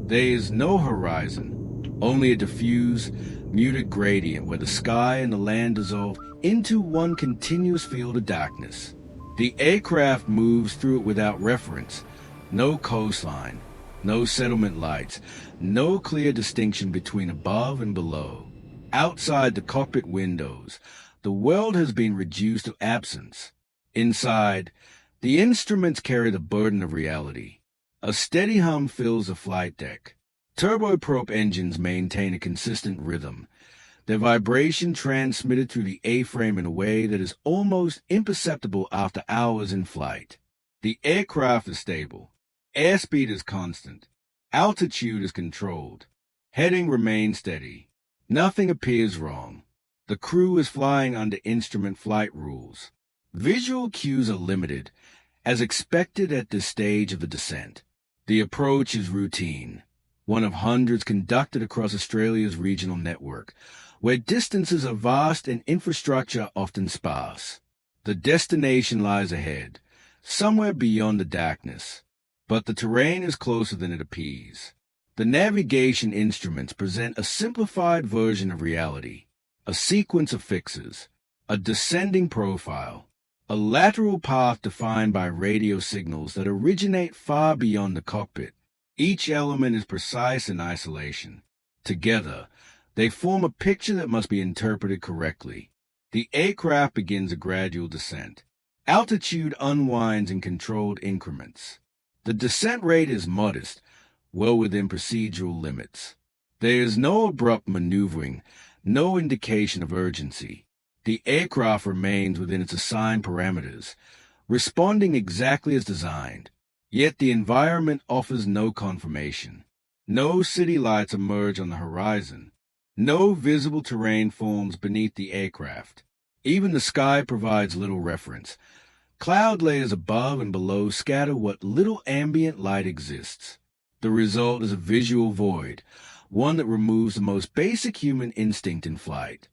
There is no horizon, only a diffuse, muted gradient where the sky and the land dissolve into one continuous field of darkness. The aircraft moves through it without reference, no coastline, no settlement lights, no clear distinction between above and below. Outside the cockpit windows, the world has been reduced to absence. Inside, the instruments carry the burden of reality. A steady hum fills the flight deck. Turboprop engines maintain a consistent rhythm, their vibration transmitted through the A-frame in a way that is almost imperceptible after hours in flight. The aircraft is stable. Airspeed is constant. Altitude is controlled. Heading remains steady. Nothing appears wrong. The crew is flying under instrument flight rules. Visual cues are limited, as expected at this stage of the descent. The approach is routine, one of hundreds conducted across Australia's regional network, where distances are vast and infrastructure often sparse. The destination lies ahead, somewhere beyond the darkness, but the terrain is closer than it appears. The navigation instruments present a simplified version of reality, a sequence of fixes, a descending profile, a lateral path defined by radio signals that originate far beyond the cockpit. Each element is precise in isolation. Together, they form a picture that must be interpreted correctly. The aircraft begins a gradual descent. Altitude unwinds in controlled increments. The descent rate is modest, well within procedural limits. There is no abrupt maneuvering, no indication of urgency. The aircraft remains within its assigned parameters, responding exactly as designed. Yet the environment offers no confirmation. No city lights emerge on the horizon. No visible terrain forms beneath the aircraft. Even the sky provides little reference. Cloud layers above and below scatter what little ambient light exists. The result is a visual void, one that removes the most basic human instinct in flight,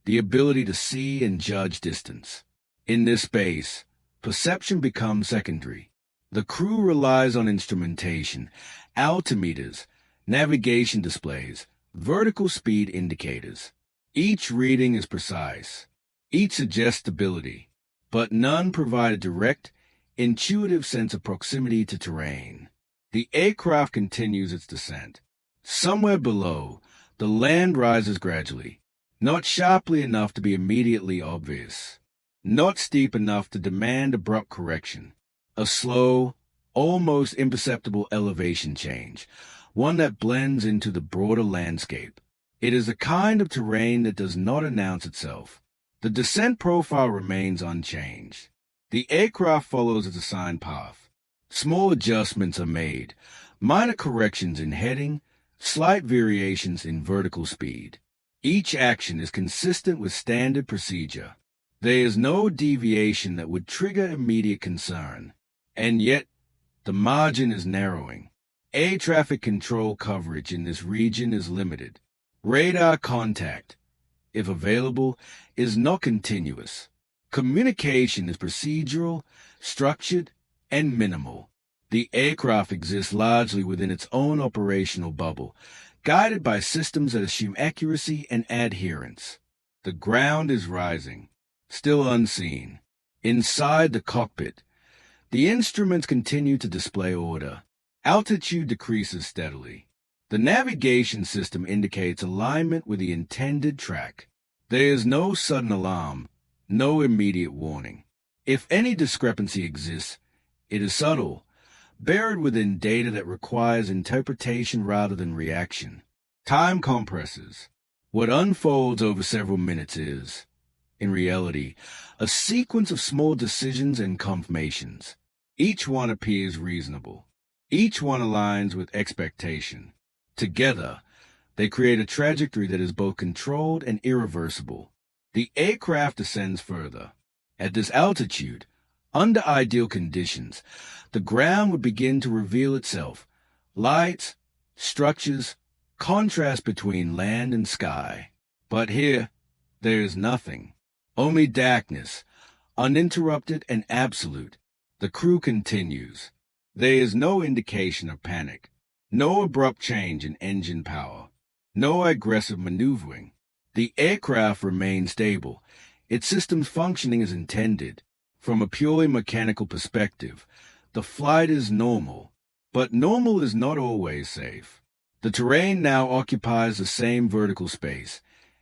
the ability to see and judge distance. In this space, perception becomes secondary. The crew relies on instrumentation, altimeters, navigation displays, vertical speed indicators. Each reading is precise. Each suggests stability, but none provide a direct, intuitive sense of proximity to terrain. The aircraft continues its descent. Somewhere below, the land rises gradually, not sharply enough to be immediately obvious, not steep enough to demand abrupt correction. A slow, almost imperceptible elevation change, one that blends into the broader landscape. It is a kind of terrain that does not announce itself. The descent profile remains unchanged. The aircraft follows its assigned path. Small adjustments are made, minor corrections in heading, slight variations in vertical speed. Each action is consistent with standard procedure. There is no deviation that would trigger immediate concern. And yet, the margin is narrowing. Air traffic control coverage in this region is limited. Radar contact, if available, is not continuous. Communication is procedural, structured, and minimal. The aircraft exists largely within its own operational bubble, guided by systems that assume accuracy and adherence. The ground is rising, still unseen. Inside the cockpit, the instruments continue to display order. Altitude decreases steadily. The navigation system indicates alignment with the intended track. There is no sudden alarm, no immediate warning. If any discrepancy exists, it is subtle, buried within data that requires interpretation rather than reaction. Time compresses. What unfolds over several minutes is, in reality, a sequence of small decisions and confirmations. Each one appears reasonable. Each one aligns with expectation. Together, they create a trajectory that is both controlled and irreversible. The aircraft descends further. At this altitude, under ideal conditions, the ground would begin to reveal itself. Lights, structures, contrast between land and sky. But here, there is nothing. Only darkness, uninterrupted and absolute. The crew continues. There is no indication of panic, No abrupt change in engine power. No aggressive maneuvering. The aircraft remains stable, its systems functioning as intended. From a purely mechanical perspective, the flight is normal, but normal is not always safe. The terrain now occupies the same vertical space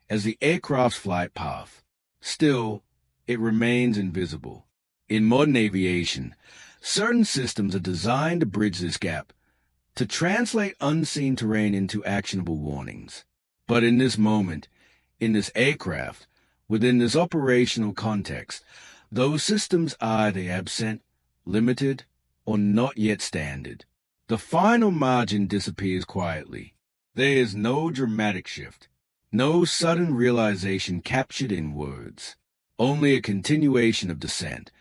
as the aircraft's flight path. Still, it remains invisible. In modern aviation, certain systems are designed to bridge this gap, to translate unseen terrain into actionable warnings. But in this moment, in this aircraft, within this operational context, those systems are either absent, limited, or not yet standard. The final margin disappears quietly. There is no dramatic shift, no sudden realization captured in words, only a continuation of descent,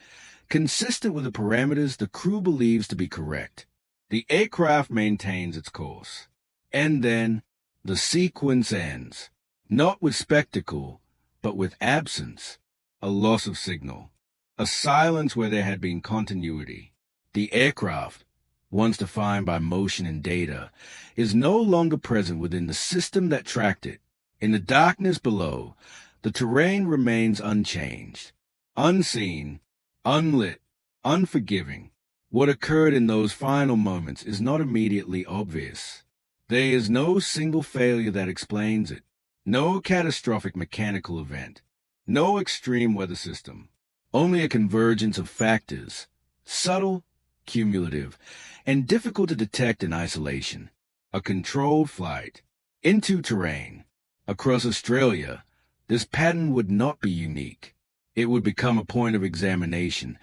consistent with the parameters the crew believes to be correct. The aircraft maintains its course. And then, the sequence ends, not with spectacle, but with absence, a loss of signal, a silence where there had been continuity. The aircraft, once defined by motion and data, is no longer present within the system that tracked it. In the darkness below, the terrain remains unchanged, unseen, unlit, unforgiving. What occurred in those final moments is not immediately obvious. There is no single failure that explains it, no catastrophic mechanical event, no extreme weather system, only a convergence of factors, subtle, cumulative, and difficult to detect in isolation. A controlled flight into terrain. Across Australia, this pattern would not be unique. It would become a point of examination,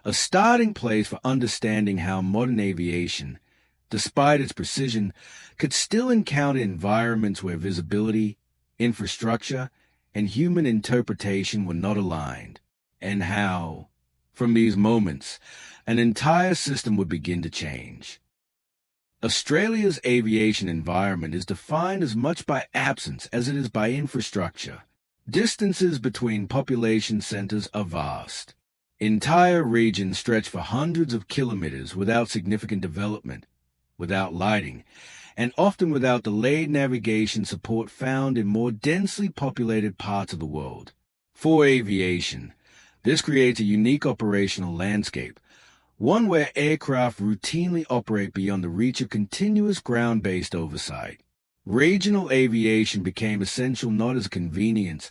a starting place for understanding how modern aviation, despite its precision, could still encounter environments where visibility, infrastructure, and human interpretation were not aligned, and how, from these moments, an entire system would begin to change. Australia's aviation environment is defined as much by absence as it is by infrastructure. Distances between population centers are vast. Entire regions stretch for hundreds of kilometers without significant development, without lighting, and often without delayed navigation support found in more densely populated parts of the world. For aviation, this creates a unique operational landscape, one where aircraft routinely operate beyond the reach of continuous ground-based oversight. Regional aviation became essential not as a convenience,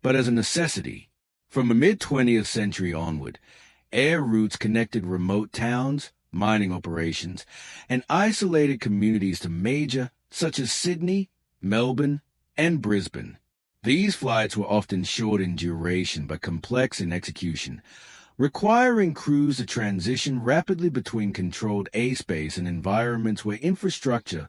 but as a necessity. From the mid-20th century onward, air routes connected remote towns, mining operations, and isolated communities to major, such as Sydney, Melbourne, and Brisbane. These flights were often short in duration but complex in execution, requiring crews to transition rapidly between controlled airspace and environments where infrastructure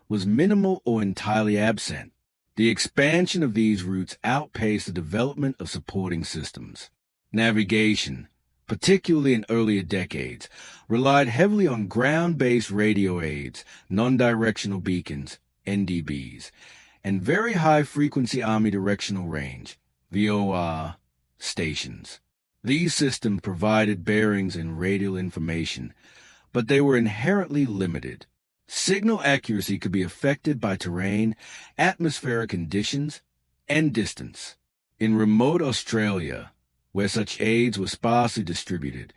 was minimal or entirely absent. The expansion of these routes outpaced the development of supporting systems. Navigation, particularly in earlier decades, relied heavily on ground-based radio aids, non-directional beacons, NDBs, and very high-frequency omnidirectional range, VOR, stations. These systems provided bearings and radial information, but they were inherently limited. Signal accuracy could be affected by terrain, atmospheric conditions, and distance. In remote Australia, where such aids were sparsely distributed,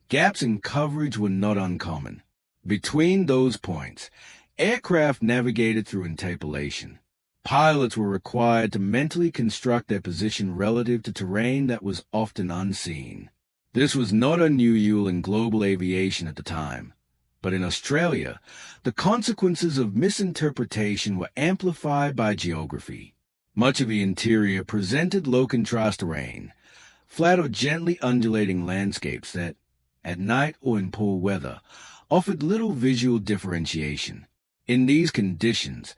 gaps in coverage were not uncommon. Between those points, aircraft navigated through interpolation. Pilots were required to mentally construct their position relative to terrain that was often unseen. This was not unusual in global aviation at the time, but in Australia, the consequences of misinterpretation were amplified by geography. Much of the interior presented low-contrast terrain, flat or gently undulating landscapes that, at night or in poor weather, offered little visual differentiation. In these conditions,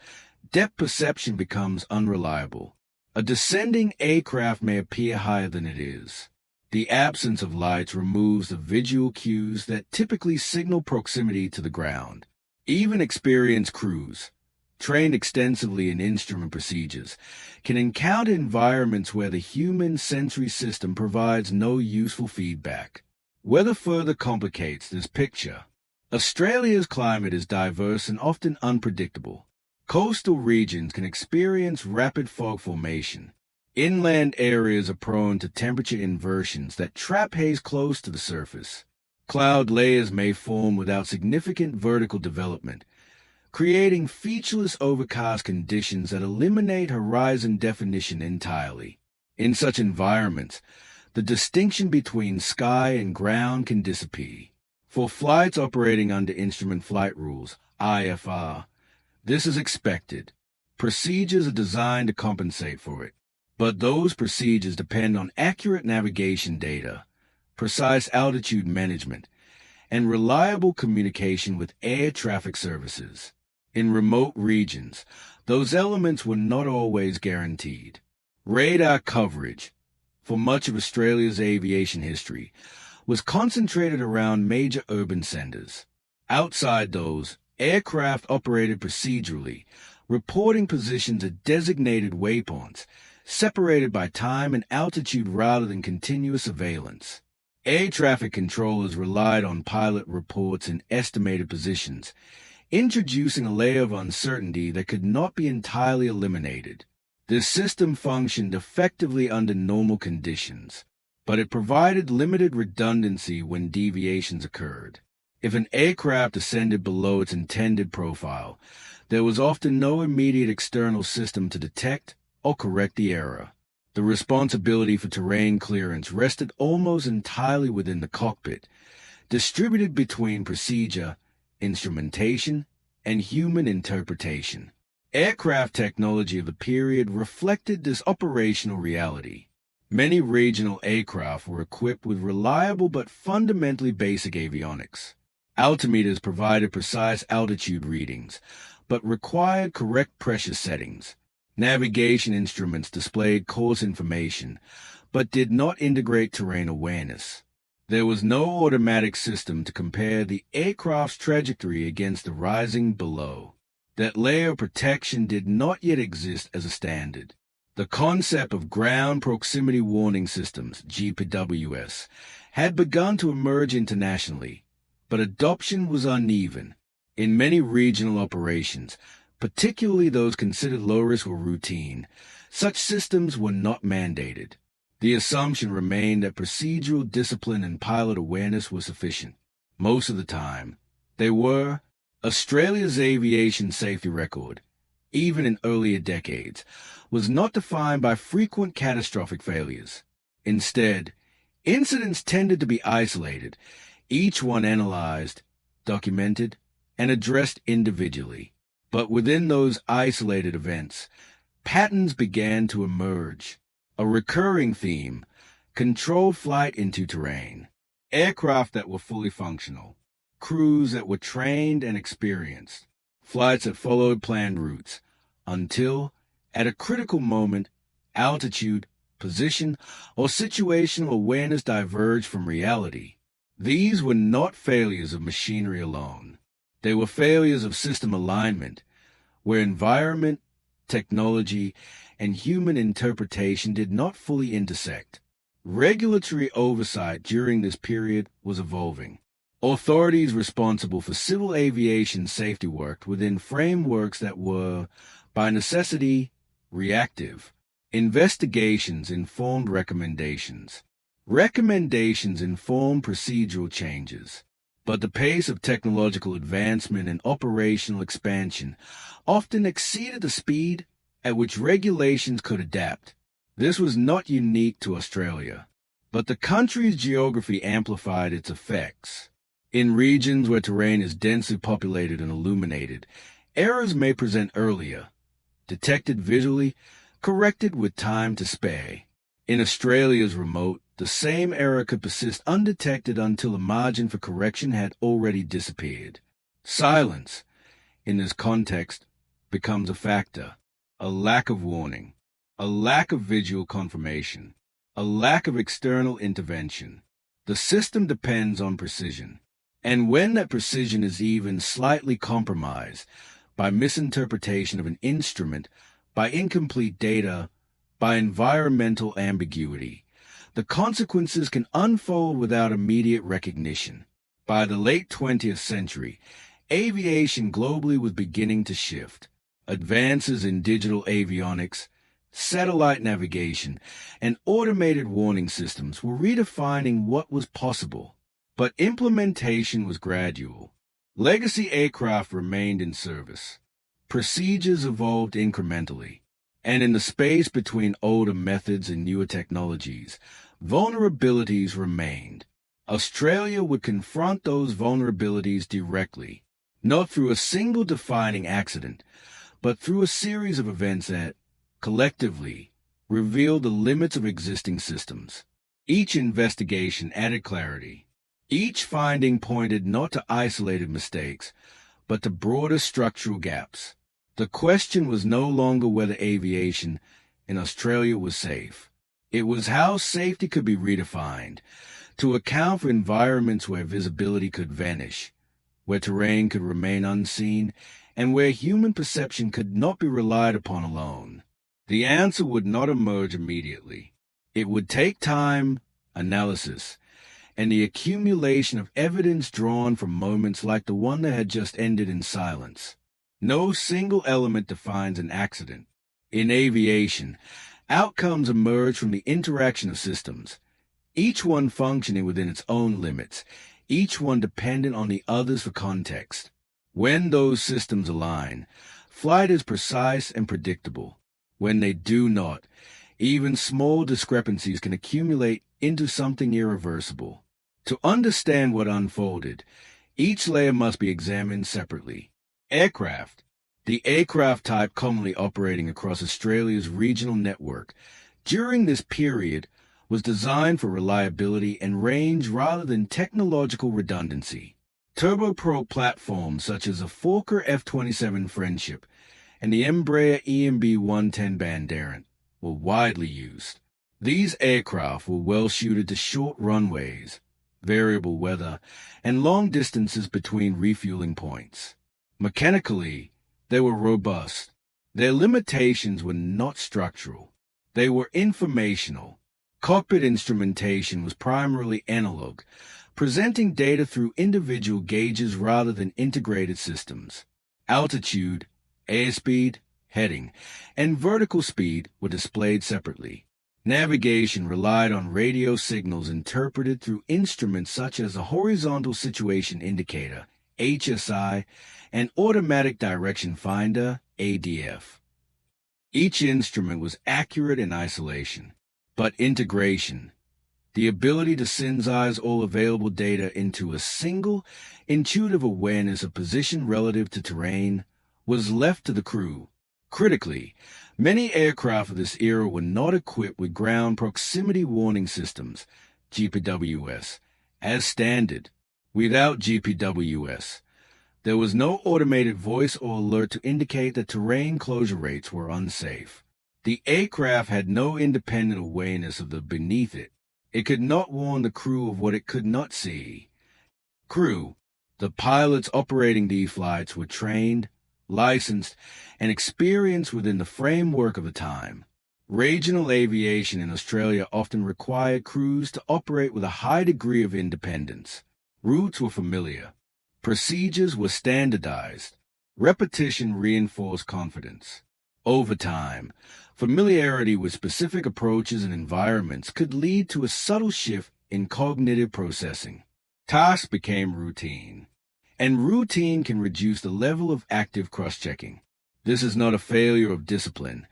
depth perception becomes unreliable. A descending aircraft may appear higher than it is. The absence of lights removes the visual cues that typically signal proximity to the ground. Even experienced crews, trained extensively in instrument procedures, can encounter environments where the human sensory system provides no useful feedback. Weather further complicates this picture. Australia's climate is diverse and often unpredictable. Coastal regions can experience rapid fog formation. Inland areas are prone to temperature inversions that trap haze close to the surface. Cloud layers may form without significant vertical development, creating featureless overcast conditions that eliminate horizon definition entirely. In such environments, the distinction between sky and ground can disappear. For flights operating under Instrument Flight Rules, IFR, this is expected. Procedures are designed to compensate for it, but those procedures depend on accurate navigation data, precise altitude management, and reliable communication with air traffic services. In remote regions, those elements were not always guaranteed. Radar coverage, for much of Australia's aviation history, was concentrated around major urban centers. Outside those, aircraft operated procedurally, reporting positions at designated waypoints, separated by time and altitude rather than continuous surveillance. Air traffic controllers relied on pilot reports and estimated positions, introducing a layer of uncertainty that could not be entirely eliminated. This system functioned effectively under normal conditions, but it provided limited redundancy when deviations occurred. If an aircraft ascended below its intended profile, there was often no immediate external system to detect or correct the error. The responsibility for terrain clearance rested almost entirely within the cockpit, distributed between procedure, instrumentation, and human interpretation. Aircraft technology of the period reflected this operational reality. Many regional aircraft were equipped with reliable but fundamentally basic avionics. Altimeters provided precise altitude readings, but required correct pressure settings. Navigation instruments displayed course information, but did not integrate terrain awareness. There was no automatic system to compare the aircraft's trajectory against the rising below. That layer of protection did not yet exist as a standard. The concept of Ground Proximity Warning Systems, GPWS, had begun to emerge internationally, but adoption was uneven. In many regional operations, particularly those considered low risk or routine, such systems were not mandated. The assumption remained that procedural discipline and pilot awareness were sufficient. Most of the time, they were. Australia's aviation safety record, even in earlier decades, was not defined by frequent catastrophic failures. Instead, incidents tended to be isolated, each one analyzed, documented, and addressed individually. But within those isolated events, patterns began to emerge. A recurring theme: controlled flight into terrain, aircraft that were fully functional, crews that were trained and experienced, flights that followed planned routes, until, at a critical moment, altitude, position, or situational awareness diverged from reality. These were not failures of machinery alone. They were failures of system alignment, where environment, technology, and human interpretation did not fully intersect. Regulatory oversight during this period was evolving. Authorities responsible for civil aviation safety worked within frameworks that were, by necessity, reactive. Investigations informed recommendations. Recommendations informed procedural changes. But the pace of technological advancement and operational expansion often exceeded the speed at which regulations could adapt. This was not unique to Australia, but the country's geography amplified its effects. In regions where terrain is densely populated and illuminated, errors may present earlier, detected visually, corrected with time to spare. In Australia's remote, the same error could persist undetected until a margin for correction had already disappeared. Silence, in this context, becomes a factor. A lack of warning, a lack of visual confirmation, a lack of external intervention. The system depends on precision. And when that precision is even slightly compromised by misinterpretation of an instrument, by incomplete data, by environmental ambiguity, the consequences can unfold without immediate recognition. By the late 20th century, aviation globally was beginning to shift. Advances in digital avionics, satellite navigation, and automated warning systems were redefining what was possible. But implementation was gradual. Legacy aircraft remained in service. Procedures evolved incrementally. And in the space between older methods and newer technologies, vulnerabilities remained. Australia would confront those vulnerabilities directly, not through a single defining accident, but through a series of events that, collectively, revealed the limits of existing systems. Each investigation added clarity. Each finding pointed not to isolated mistakes, but to broader structural gaps. The question was no longer whether aviation in Australia was safe. It was how safety could be redefined to account for environments where visibility could vanish, where terrain could remain unseen, and where human perception could not be relied upon alone. The answer would not emerge immediately. It would take time, analysis, and the accumulation of evidence drawn from moments like the one that had just ended in silence. No single element defines an accident. In aviation, outcomes emerge from the interaction of systems, each one functioning within its own limits, each one dependent on the others for context. When those systems align, flight is precise and predictable. When they do not, even small discrepancies can accumulate into something irreversible. To understand what unfolded, each layer must be examined separately. Aircraft. The aircraft type commonly operating across Australia's regional network during this period was designed for reliability and range rather than technological redundancy. Turboprop platforms such as the Fokker F-27 Friendship and the Embraer EMB-110 Bandeirant were widely used. These aircraft were well suited to short runways, variable weather, and long distances between refueling points. Mechanically, they were robust. Their limitations were not structural. They were informational. Cockpit instrumentation was primarily analog, presenting data through individual gauges rather than integrated systems. Altitude, airspeed, heading, and vertical speed were displayed separately. Navigation relied on radio signals interpreted through instruments such as a horizontal situation indicator, HSI, and automatic direction finder, ADF. Each instrument was accurate in isolation, but integration, the ability to synthesize all available data into a single, intuitive awareness of position relative to terrain, was left to the crew. Critically, many aircraft of this era were not equipped with ground proximity warning systems, GPWS, as standard. Without GPWS, there was no automated voice or alert to indicate that terrain closure rates were unsafe. The aircraft had no independent awareness of the beneath it. It could not warn the crew of what it could not see. Crew, the pilots operating these flights, were trained, licensed, and experienced within the framework of the time. Regional aviation in Australia often required crews to operate with a high degree of independence. Routes were familiar. Procedures were standardized. Repetition reinforced confidence. Over time, familiarity with specific approaches and environments could lead to a subtle shift in cognitive processing. Tasks became routine, and routine can reduce the level of active cross-checking. This is not a failure of discipline,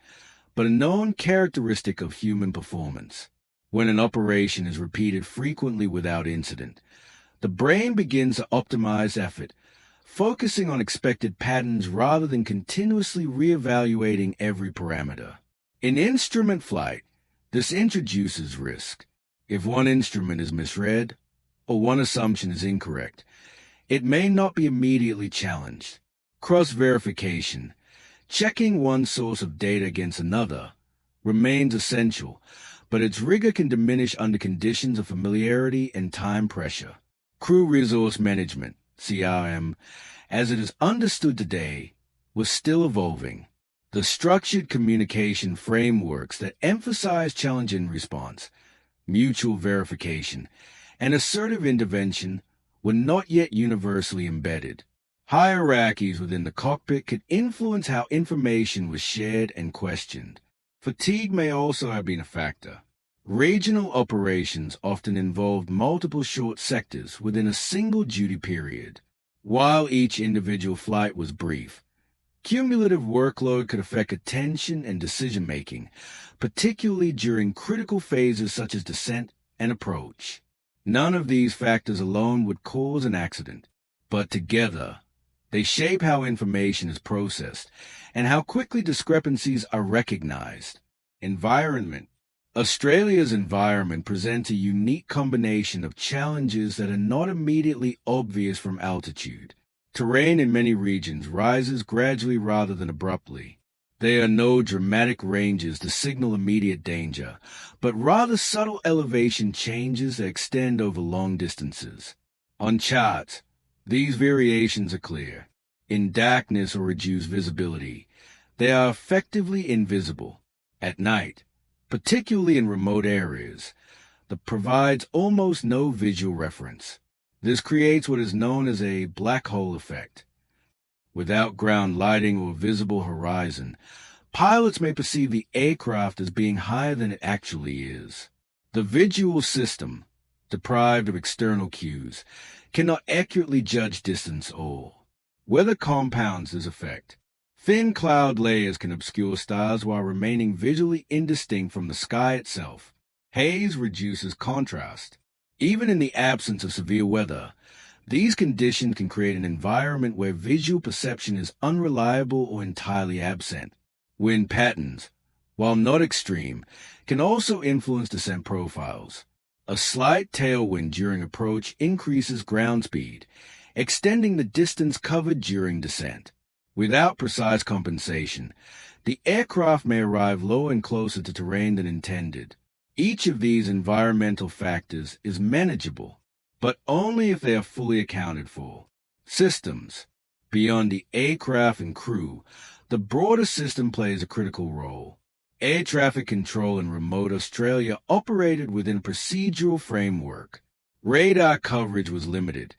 but a known characteristic of human performance. When an operation is repeated frequently without incident, the brain begins to optimize effort, focusing on expected patterns rather than continuously reevaluating every parameter. In instrument flight, this introduces risk. If one instrument is misread, or one assumption is incorrect, it may not be immediately challenged. Cross-verification, checking one source of data against another, remains essential, but its rigor can diminish under conditions of familiarity and time pressure. Crew resource management, CRM, as it is understood today, was still evolving. The structured communication frameworks that emphasize challenge and response, mutual verification, and assertive intervention were not yet universally embedded. Hierarchies within the cockpit could influence how information was shared and questioned. Fatigue may also have been a factor. Regional operations often involved multiple short sectors within a single duty period. While each individual flight was brief, cumulative workload could affect attention and decision-making, particularly during critical phases such as descent and approach. None of these factors alone would cause an accident, but together, they shape how information is processed and how quickly discrepancies are recognized. Environment. Australia's environment presents a unique combination of challenges that are not immediately obvious from altitude. Terrain in many regions rises gradually rather than abruptly. There are no dramatic ranges to signal immediate danger, but rather subtle elevation changes that extend over long distances. On charts, these variations are clear. In darkness or reduced visibility, they are effectively invisible. At night, particularly in remote areas, that provides almost no visual reference. This creates what is known as a black hole effect. Without ground lighting or visible horizon, pilots may perceive the aircraft as being higher than it actually is. The visual system, deprived of external cues, cannot accurately judge distance or weather compounds this effect. Thin cloud layers can obscure stars while remaining visually indistinct from the sky itself. Haze reduces contrast. Even in the absence of severe weather, these conditions can create an environment where visual perception is unreliable or entirely absent. Wind patterns, while not extreme, can also influence descent profiles. A slight tailwind during approach increases ground speed, extending the distance covered during descent. Without precise compensation, the aircraft may arrive lower and closer to terrain than intended. Each of these environmental factors is manageable, but only if they are fully accounted for. Systems. Beyond the aircraft and crew, the broader system plays a critical role. Air traffic control in remote Australia operated within a procedural framework. Radar coverage was limited,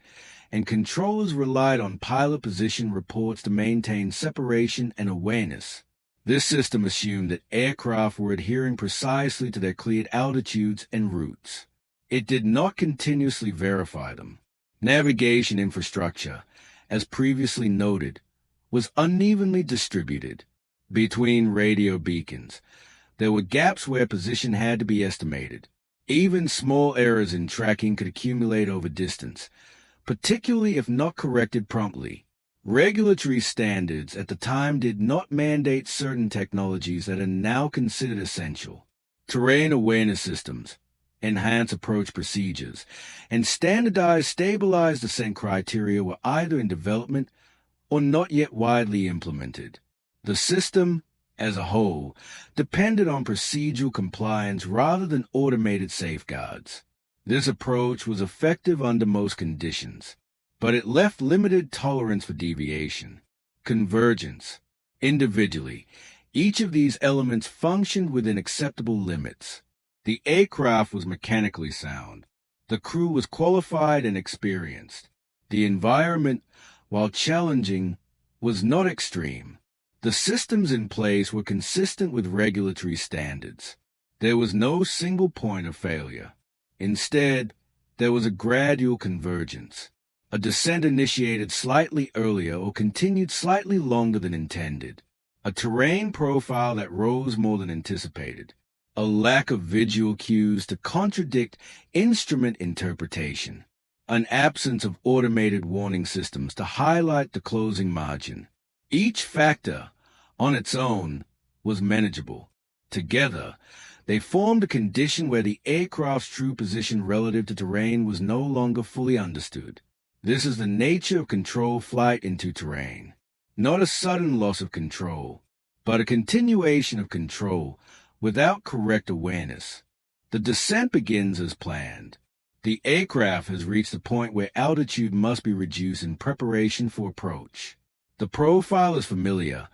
and controllers relied on pilot position reports to maintain separation and awareness. This system assumed that aircraft were adhering precisely to their cleared altitudes and routes. It did not continuously verify them. Navigation infrastructure, as previously noted, was unevenly distributed. Between radio beacons, there were gaps where position had to be estimated. Even small errors in tracking could accumulate over distance, particularly if not corrected promptly. Regulatory standards at the time did not mandate certain technologies that are now considered essential. Terrain awareness systems, enhanced approach procedures, and standardized stabilized descent criteria were either in development or not yet widely implemented. The system, as a whole, depended on procedural compliance rather than automated safeguards. This approach was effective under most conditions, but it left limited tolerance for deviation. Convergence. Individually, each of these elements functioned within acceptable limits. The aircraft was mechanically sound. The crew was qualified and experienced. The environment, while challenging, was not extreme. The systems in place were consistent with regulatory standards. There was no single point of failure. Instead, there was a gradual convergence. A descent initiated slightly earlier or continued slightly longer than intended. A terrain profile that rose more than anticipated. A lack of visual cues to contradict instrument interpretation. An absence of automated warning systems to highlight the closing margin. Each factor, on its own, was manageable. Together, they formed a condition where the aircraft's true position relative to terrain was no longer fully understood. This is the nature of controlled flight into terrain. Not a sudden loss of control, but a continuation of control without correct awareness. The descent begins as planned. The aircraft has reached the point where altitude must be reduced in preparation for approach. The profile is familiar,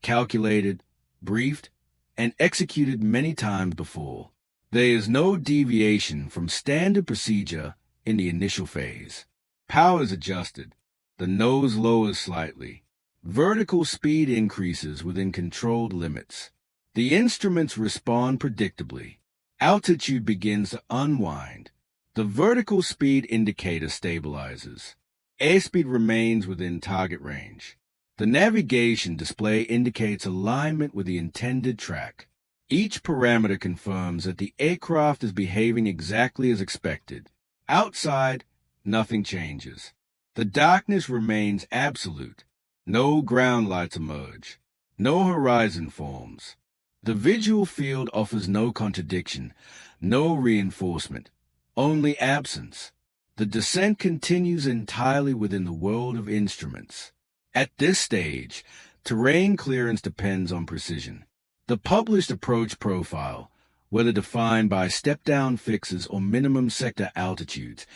calculated, briefed, and executed many times before. There is no deviation from standard procedure in the initial phase. Power is adjusted. The nose lowers slightly. Vertical speed increases within controlled limits. The instruments respond predictably. Altitude begins to unwind. The vertical speed indicator stabilizes. Airspeed remains within target range. The navigation display indicates alignment with the intended track. Each parameter confirms that the aircraft is behaving exactly as expected. Outside, nothing changes. The darkness remains absolute. No ground lights emerge. No horizon forms. The visual field offers no contradiction, no reinforcement, only absence. The descent continues entirely within the world of instruments. At this stage, terrain clearance depends on precision. The published approach profile, whether defined by step-down fixes or minimum sector altitudes,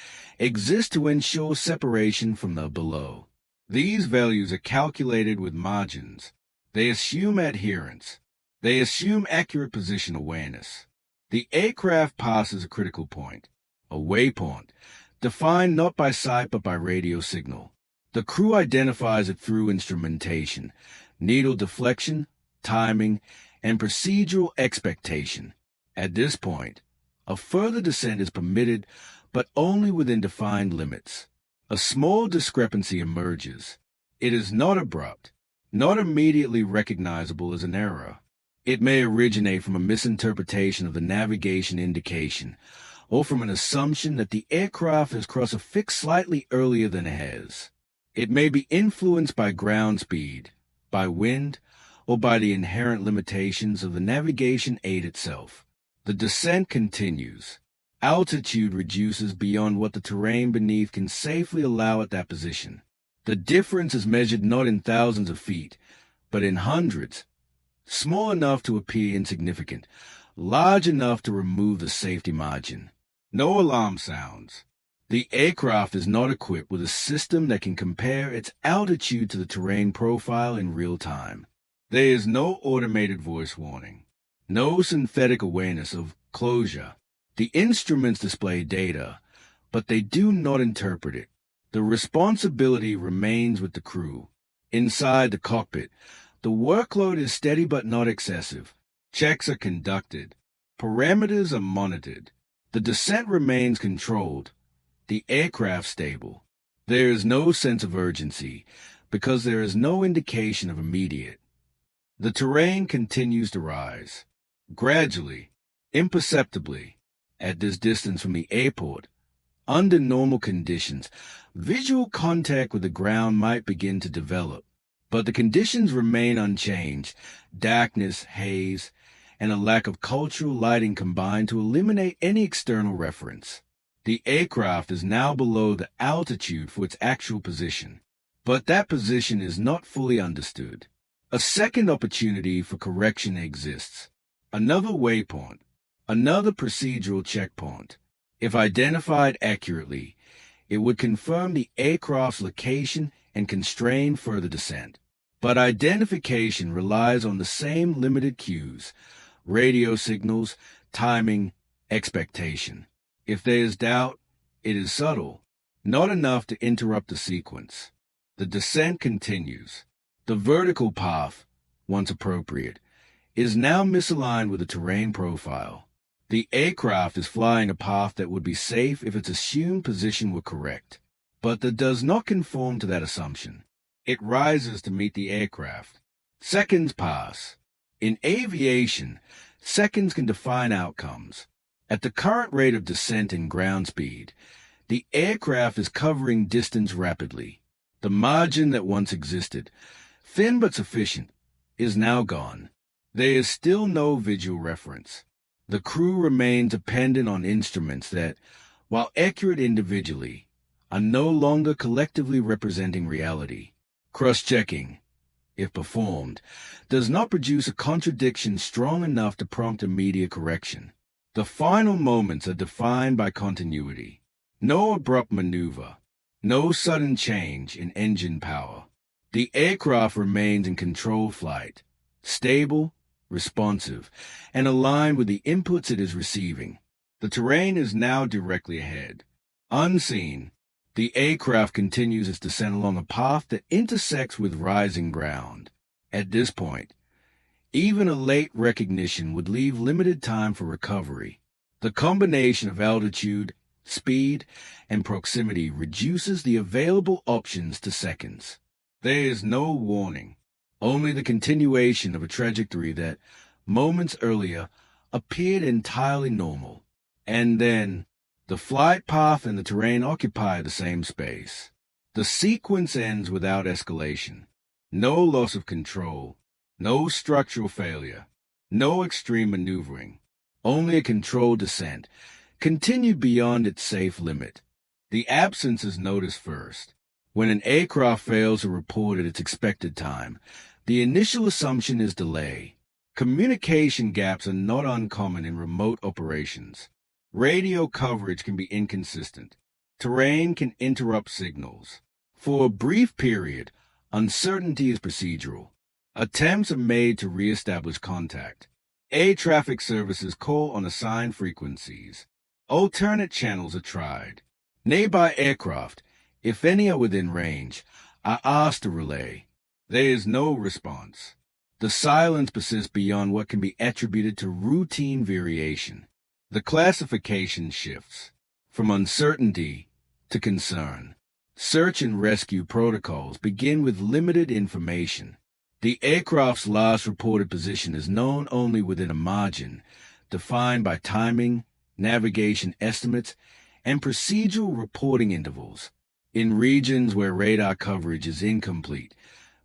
exists to ensure separation from the below. These values are calculated with margins. They assume adherence. They assume accurate position awareness. The aircraft passes a critical point, a waypoint, defined not by sight but by radio signal. The crew identifies it through instrumentation, needle deflection, timing, and procedural expectation. At this point, a further descent is permitted, but only within defined limits. A small discrepancy emerges. It is not abrupt, not immediately recognizable as an error. It may originate from a misinterpretation of the navigation indication, or from an assumption that the aircraft has crossed a fix slightly earlier than it has. It may be influenced by ground speed, by wind, or by the inherent limitations of the navigation aid itself. The descent continues. Altitude reduces beyond what the terrain beneath can safely allow at that position. The difference is measured not in thousands of feet, but in hundreds, small enough to appear insignificant, large enough to remove the safety margin. No alarm sounds. The aircraft is not equipped with a system that can compare its altitude to the terrain profile in real time. There is no automated voice warning, no synthetic awareness of closure. The instruments display data, but they do not interpret it. The responsibility remains with the crew. Inside the cockpit, the workload is steady but not excessive. Checks are conducted. Parameters are monitored. The descent remains controlled. The aircraft stable. There is no sense of urgency because there is no indication of immediate. The terrain continues to rise. Gradually, imperceptibly, at this distance from the airport, under normal conditions, visual contact with the ground might begin to develop. But the conditions remain unchanged. Darkness, haze, and a lack of cultural lighting combine to eliminate any external reference. The aircraft is now below the altitude for its actual position, but that position is not fully understood. A second opportunity for correction exists. Another waypoint, another procedural checkpoint. If identified accurately, it would confirm the aircraft's location and constrain further descent. But identification relies on the same limited cues: radio signals, timing, expectation. If there is doubt, it is subtle, not enough to interrupt the sequence. The descent continues. The vertical path, once appropriate, is now misaligned with the terrain profile. The aircraft is flying a path that would be safe if its assumed position were correct, but that does not conform to that assumption. It rises to meet the aircraft. Seconds pass. In aviation, seconds can define outcomes. At the current rate of descent and ground speed, the aircraft is covering distance rapidly. The margin that once existed, thin but sufficient, is now gone. There is still no visual reference. The crew remain dependent on instruments that, while accurate individually, are no longer collectively representing reality. Cross-checking, if performed, does not produce a contradiction strong enough to prompt immediate correction. The final moments are defined by continuity. No abrupt maneuver, no sudden change in engine power. The aircraft remains in controlled flight, stable, responsive, and aligned with the inputs it is receiving. The terrain is now directly ahead, unseen, The aircraft continues its descent along a path that intersects with rising ground. At this point, even a late recognition would leave limited time for recovery. The combination of altitude, speed, and proximity reduces the available options to seconds. There is no warning, only the continuation of a trajectory that, moments earlier, appeared entirely normal. And then, the flight path and the terrain occupy the same space. The sequence ends without escalation. No loss of control, no structural failure, no extreme maneuvering. Only a controlled descent, continued beyond its safe limit. The absence is noticed first. When an aircraft fails to report at its expected time, the initial assumption is delay. Communication gaps are not uncommon in remote operations. Radio coverage can be inconsistent. Terrain can interrupt signals. For a brief period, uncertainty is procedural. Attempts are made to reestablish contact. Air traffic services call on assigned frequencies. Alternate channels are tried. Nearby aircraft, if any are within range, are asked to relay. There is no response. The silence persists beyond what can be attributed to routine variation. The classification shifts from uncertainty to concern. Search and rescue protocols begin with limited information. The aircraft's last reported position is known only within a margin, defined by timing, navigation estimates, and procedural reporting intervals. In regions where radar coverage is incomplete,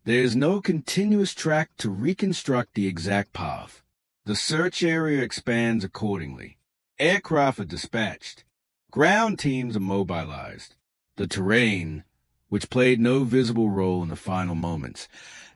there is no continuous track to reconstruct the exact path. The search area expands accordingly. Aircraft are dispatched. Ground teams are mobilized. The terrain, which played no visible role in the final moments,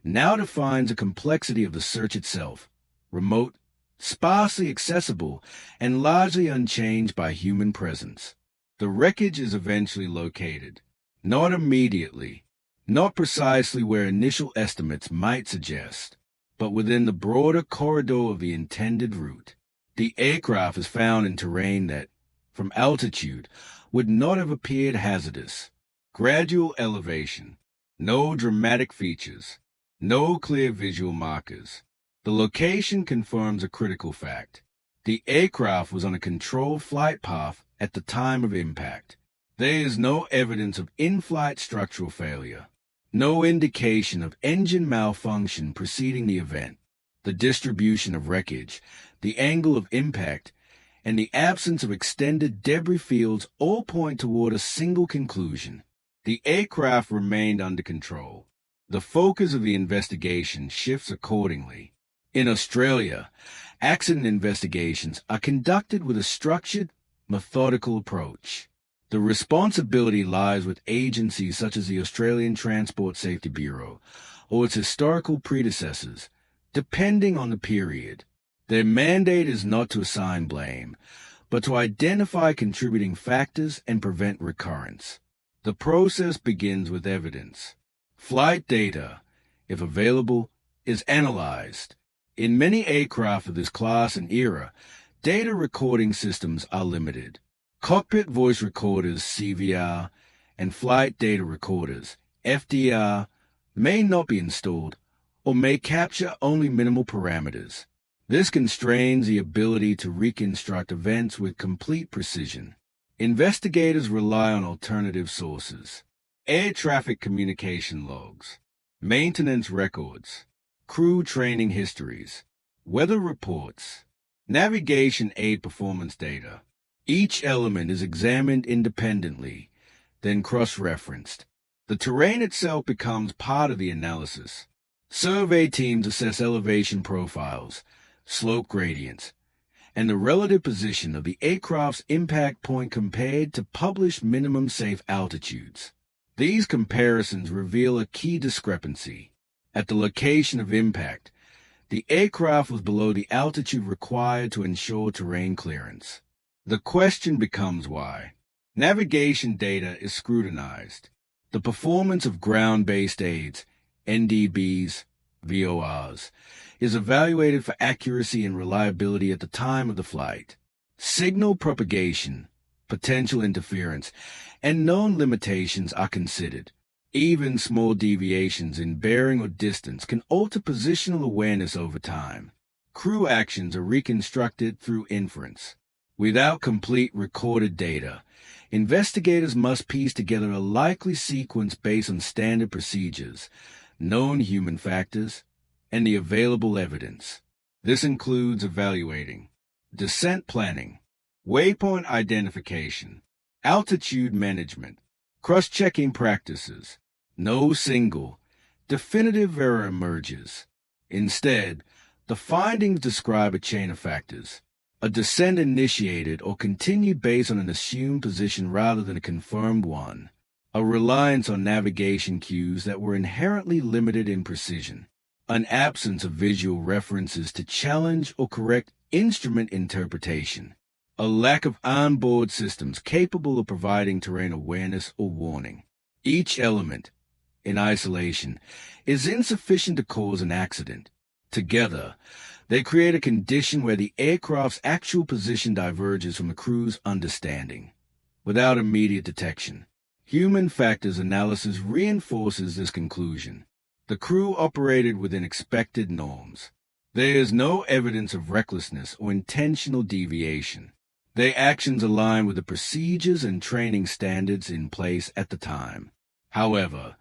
now defines the complexity of the search itself, remote, sparsely accessible, and largely unchanged by human presence. The wreckage is eventually located, not immediately, not precisely where initial estimates might suggest, but within the broader corridor of the intended route. The aircraft is found in terrain that, from altitude, would not have appeared hazardous. Gradual elevation, no dramatic features, no clear visual markers. The location confirms a critical fact. The aircraft was on a controlled flight path at the time of impact. There is no evidence of in-flight structural failure, no indication of engine malfunction preceding the event. The distribution of wreckage, the angle of impact, and the absence of extended debris fields all point toward a single conclusion. The aircraft remained under control. The focus of the investigation shifts accordingly. In Australia, accident investigations are conducted with a structured, methodical approach. The responsibility lies with agencies such as the Australian Transport Safety Bureau or its historical predecessors, depending on the period. Their mandate is not to assign blame, but to identify contributing factors and prevent recurrence. The process begins with evidence. Flight data, if available, is analyzed. In many aircraft of this class and era, data recording systems are limited. Cockpit voice recorders, CVR, and flight data recorders, FDR, may not be installed or may capture only minimal parameters. This constrains the ability to reconstruct events with complete precision. Investigators rely on alternative sources: air traffic communication logs, maintenance records, crew training histories, weather reports, navigation aid performance data. Each element is examined independently, then cross-referenced. The terrain itself becomes part of the analysis. Survey teams assess elevation profiles, slope gradients, and the relative position of the aircraft's impact point compared to published minimum safe altitudes. These comparisons reveal a key discrepancy. At the location of impact, the aircraft was below the altitude required to ensure terrain clearance. The question becomes why. Navigation data is scrutinized. The performance of ground-based aids, NDBs, VORs, is evaluated for accuracy and reliability at the time of the flight. Signal propagation, potential interference, and known limitations are considered. Even small deviations in bearing or distance can alter positional awareness over time. Crew actions are reconstructed through inference. Without complete recorded data, investigators must piece together a likely sequence based on standard procedures, known human factors, and the available evidence. This includes evaluating descent planning, waypoint identification, altitude management, cross-checking practices. No single, definitive error emerges. Instead, the findings describe a chain of factors. A descent initiated or continued based on an assumed position rather than a confirmed one. A reliance on navigation cues that were inherently limited in precision. An absence of visual references to challenge or correct instrument interpretation. A lack of onboard systems capable of providing terrain awareness or warning. Each element, in isolation, is insufficient to cause an accident. Together, they create a condition where the aircraft's actual position diverges from the crew's understanding. Without immediate detection, human factors analysis reinforces this conclusion. The crew operated within expected norms. There is no evidence of recklessness or intentional deviation. Their actions align with the procedures and training standards in place at the time. However,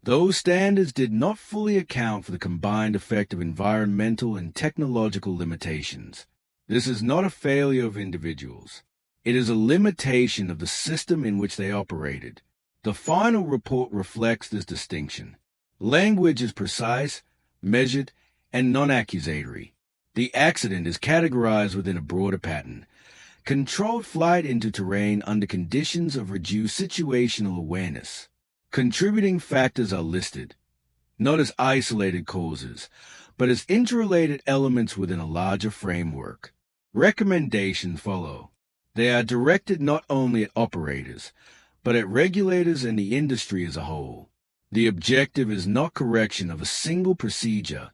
those standards did not fully account for the combined effect of environmental and technological limitations. This is not a failure of individuals. It is a limitation of the system in which they operated. The final report reflects this distinction. Language is precise, measured, and non-accusatory. The accident is categorized within a broader pattern. Controlled flight into terrain under conditions of reduced situational awareness. Contributing factors are listed, not as isolated causes, but as interrelated elements within a larger framework. Recommendations follow. They are directed not only at operators, but at regulators and the industry as a whole. The objective is not correction of a single procedure,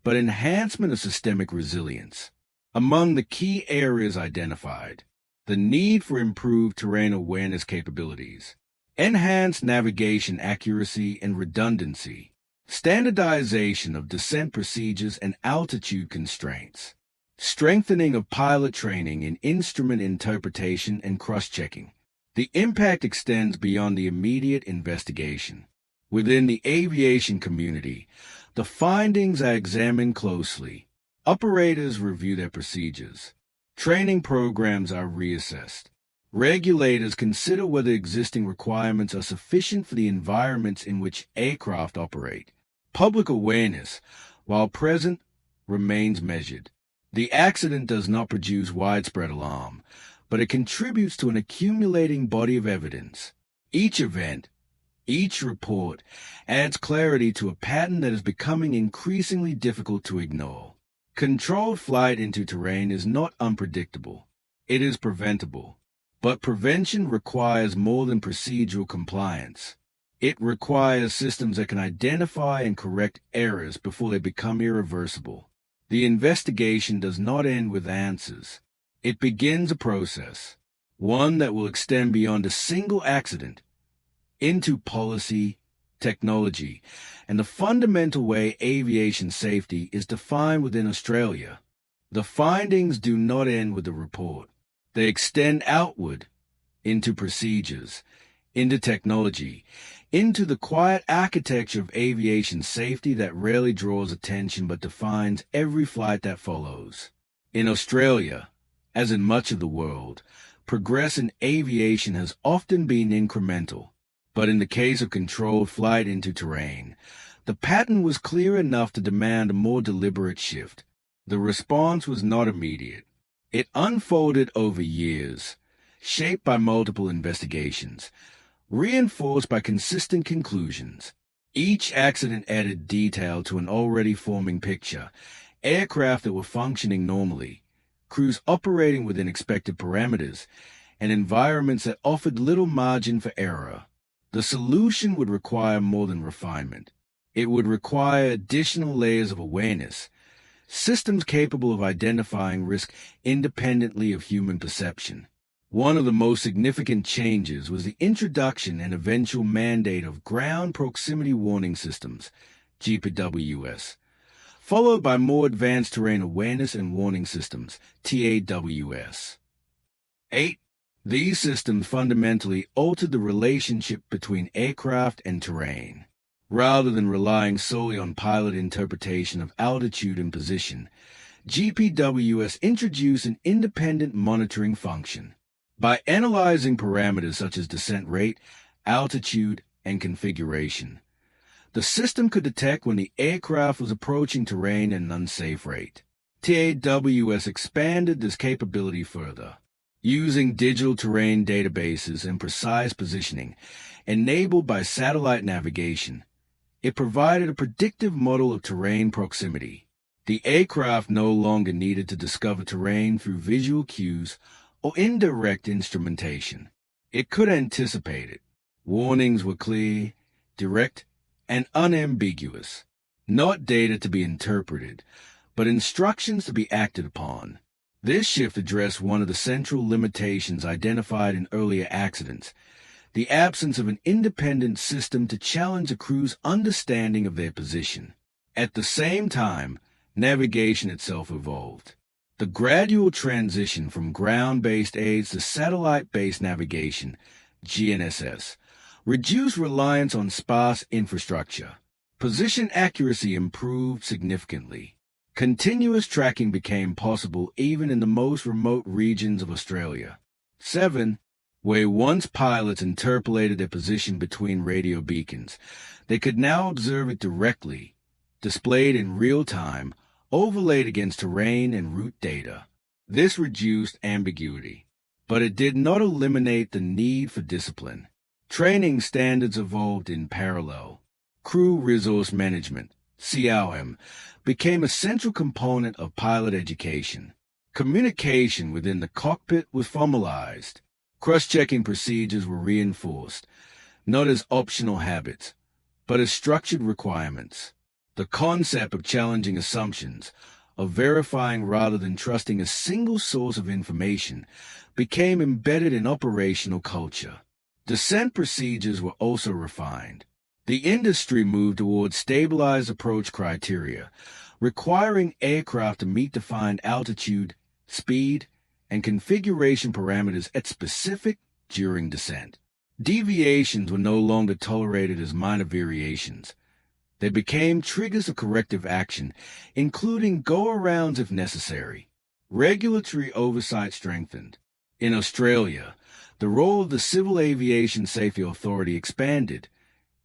but enhancement of systemic resilience. Among the key areas identified, the need for improved terrain awareness capabilities, enhanced navigation accuracy and redundancy, standardization of descent procedures and altitude constraints, strengthening of pilot training in instrument interpretation and cross-checking. The impact extends beyond the immediate investigation. Within the aviation community, the findings are examined closely. Operators review their procedures. Training programs are reassessed. Regulators consider whether existing requirements are sufficient for the environments in which aircraft operate. Public awareness, while present, remains measured. The accident does not produce widespread alarm, but it contributes to an accumulating body of evidence. Each event, each report, adds clarity to a pattern that is becoming increasingly difficult to ignore. Controlled flight into terrain is not unpredictable. It is preventable. But prevention requires more than procedural compliance. It requires systems that can identify and correct errors before they become irreversible. The investigation does not end with answers. It begins a process, one that will extend beyond a single accident, into policy, technology, and the fundamental way aviation safety is defined within Australia. The findings do not end with the report. They extend outward, into procedures, into technology, into the quiet architecture of aviation safety that rarely draws attention but defines every flight that follows. In Australia, as in much of the world, progress in aviation has often been incremental, but in the case of controlled flight into terrain, the pattern was clear enough to demand a more deliberate shift. The response was not immediate. It unfolded over years, shaped by multiple investigations, reinforced by consistent conclusions. Each accident added detail to an already forming picture, aircraft that were functioning normally, crews operating within expected parameters, and environments that offered little margin for error. The solution would require more than refinement. It would require additional layers of awareness, systems capable of identifying risk independently of human perception. One of the most significant changes was the introduction and eventual mandate of Ground Proximity Warning Systems, GPWS, followed by more advanced terrain awareness and warning systems, TAWS. 8. These systems fundamentally altered the relationship between aircraft and terrain. Rather than relying solely on pilot interpretation of altitude and position, GPWS introduced an independent monitoring function. By analyzing parameters such as descent rate, altitude, and configuration, the system could detect when the aircraft was approaching terrain at an unsafe rate. TAWS expanded this capability further. Using digital terrain databases and precise positioning, enabled by satellite navigation, it provided a predictive model of terrain proximity. The aircraft no longer needed to discover terrain through visual cues or indirect instrumentation. It could anticipate it. Warnings were clear, direct, and unambiguous. Not data to be interpreted, but instructions to be acted upon. This shift addressed one of the central limitations identified in earlier accidents, the absence of an independent system to challenge a crew's understanding of their position. At the same time, navigation itself evolved. The gradual transition from ground-based aids to satellite-based navigation, GNSS, reduced reliance on sparse infrastructure. Position accuracy improved significantly. Continuous tracking became possible even in the most remote regions of Australia. 7. Where once pilots interpolated their position between radio beacons, they could now observe it directly, displayed in real time, overlaid against terrain and route data. This reduced ambiguity, but it did not eliminate the need for discipline. Training standards evolved in parallel. Crew resource management, CRM, became a central component of pilot education. Communication within the cockpit was formalized. Cross-checking procedures were reinforced, not as optional habits, but as structured requirements. The concept of challenging assumptions, of verifying rather than trusting a single source of information, became embedded in operational culture. Descent procedures were also refined. The industry moved towards stabilized approach criteria, requiring aircraft to meet defined altitude, speed, and configuration parameters at specific during descent. Deviations were no longer tolerated as minor variations. They became triggers of corrective action, including go-arounds if necessary. Regulatory oversight strengthened. In Australia, the role of the Civil Aviation Safety Authority expanded,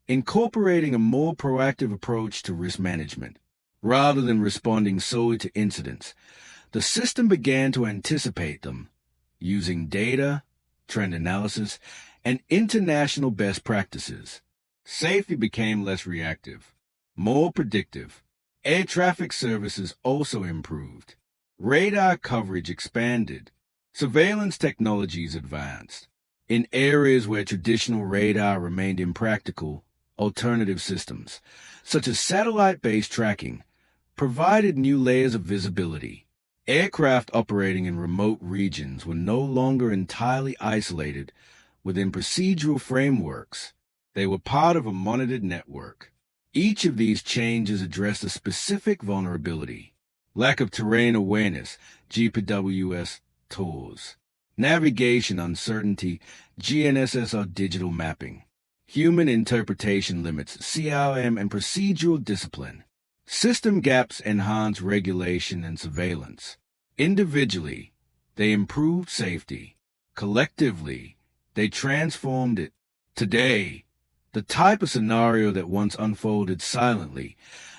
incorporating a more proactive approach to risk management. Rather than responding solely to incidents, the system began to anticipate them, using data, trend analysis, and international best practices. Safety became less reactive, more predictive. Air traffic services also improved. Radar coverage expanded. Surveillance technologies advanced. In areas where traditional radar remained impractical, alternative systems, such as satellite-based tracking, provided new layers of visibility. Aircraft operating in remote regions were no longer entirely isolated within procedural frameworks. They were part of a monitored network. Each of these changes addressed a specific vulnerability. Lack of terrain awareness, GPWS TORS. Navigation uncertainty, GNSS digital mapping. Human interpretation limits, CRM, and procedural discipline. System gaps enhance regulation and surveillance. Individually, they improved safety. Collectively, they transformed it. Today, the type of scenario that once unfolded silently,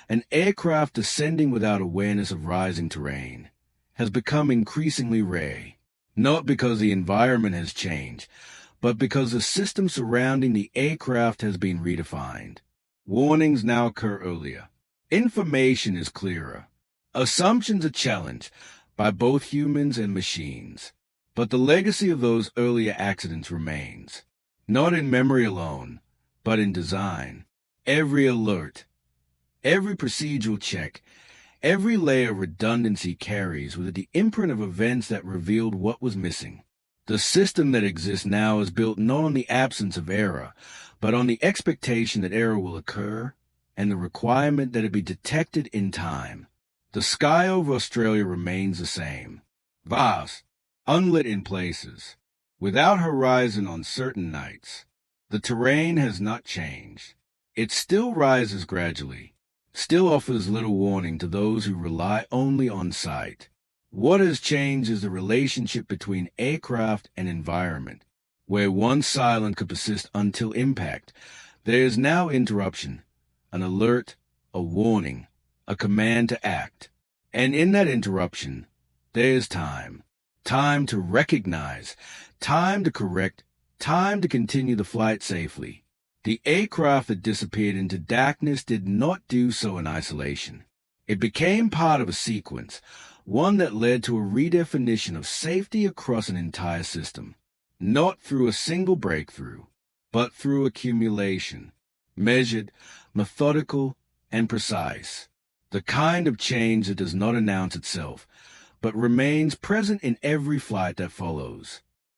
an aircraft descending without awareness of rising terrain, has become increasingly rare, not because the environment has changed, but because the system surrounding the aircraft has been redefined. Warnings now occur earlier. Information is clearer. Assumptions are challenged by both humans and machines. But the legacy of those earlier accidents remains, not in memory alone, but in design. Every alert, every procedural check, every layer of redundancy carries with it the imprint of events that revealed what was missing. The system that exists now is built not on the absence of error, but on the expectation that error will occur and the requirement that it be detected in time. The sky over Australia remains the same, vast, unlit in places, without horizon on certain nights. The terrain has not changed. It still rises gradually, still offers little warning to those who rely only on sight. What has changed is the relationship between aircraft and environment. Where once silence could persist until impact, there is now interruption, an alert, a warning, a command to act. And in that interruption, there is time. Time to recognize, time to correct, time to continue the flight safely. The aircraft that disappeared into darkness did not do so in isolation. It became part of a sequence, one that led to a redefinition of safety across an entire system, not through a single breakthrough, but through accumulation, measured, methodical, and precise, the kind of change that does not announce itself, but remains present in every flight that follows.